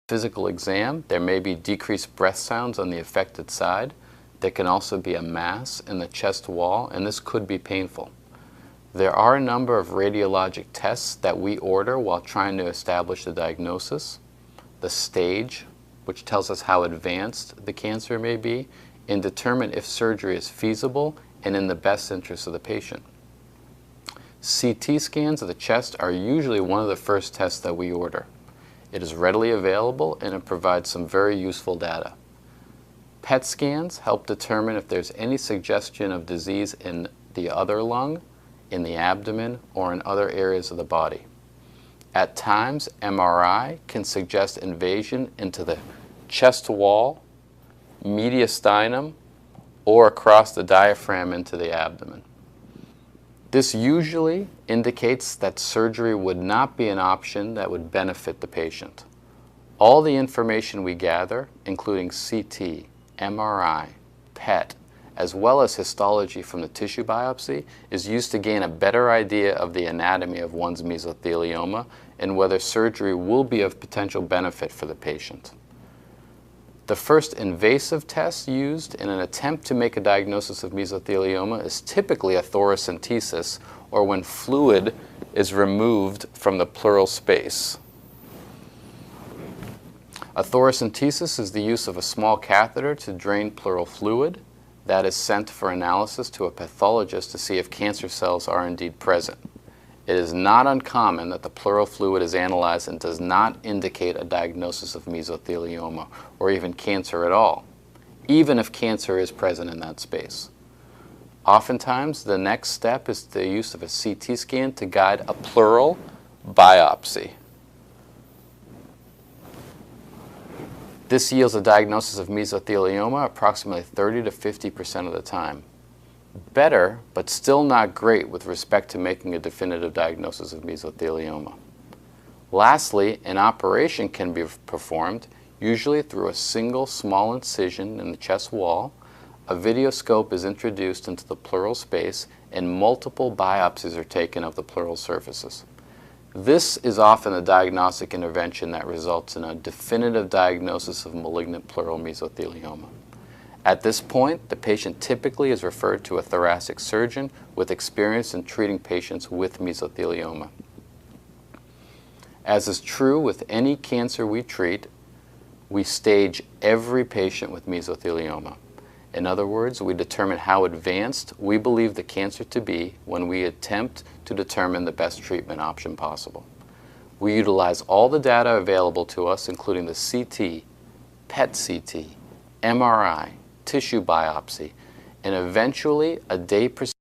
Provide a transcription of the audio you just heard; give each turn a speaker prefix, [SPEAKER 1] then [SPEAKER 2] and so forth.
[SPEAKER 1] Physical exam, there may be decreased breath sounds on the affected side. There can also be a mass in the chest wall, and this could be painful. There are a number of radiologic tests that we order while trying to establish the diagnosis. The stage, which tells us how advanced the cancer may be, and determine if surgery is feasible and in the best interest of the patient. CT scans of the chest are usually one of the first tests that we order. It is readily available and it provides some very useful data. PET scans help determine if there's any suggestion of disease in the other lung, in the abdomen, or in other areas of the body. At times, MRI can suggest invasion into the chest wall, mediastinum, or across the diaphragm into the abdomen. This usually indicates that surgery would not be an option that would benefit the patient. All the information we gather, including CT, MRI, PET, as well as histology from the tissue biopsy, is used to gain a better idea of the anatomy of one's mesothelioma and whether surgery will be of potential benefit for the patient. The first invasive test used in an attempt to make a diagnosis of mesothelioma is typically a thoracentesis, or when fluid is removed from the pleural space. A thoracentesis is the use of a small catheter to drain pleural fluid that is sent for analysis to a pathologist to see if cancer cells are indeed present. It is not uncommon that the pleural fluid is analyzed and does not indicate a diagnosis of mesothelioma or even cancer at all, even if cancer is present in that space. Oftentimes, the next step is the use of a CT scan to guide a pleural biopsy. This yields a diagnosis of mesothelioma approximately 30 to 50% of the time. Better, but still not great with respect to making a definitive diagnosis of mesothelioma. Lastly, an operation can be performed, usually through a single small incision in the chest wall. A videoscope is introduced into the pleural space and multiple biopsies are taken of the pleural surfaces. This is often a diagnostic intervention that results in a definitive diagnosis of malignant pleural mesothelioma. At this point, the patient typically is referred to a thoracic surgeon with experience in treating patients with mesothelioma. As is true with any cancer we treat, we stage every patient with mesothelioma. In other words, we determine how advanced we believe the cancer to be when we attempt to determine the best treatment option possible. We utilize all the data available to us, including the CT, PET-CT, MRI, tissue biopsy, and eventually a day procedure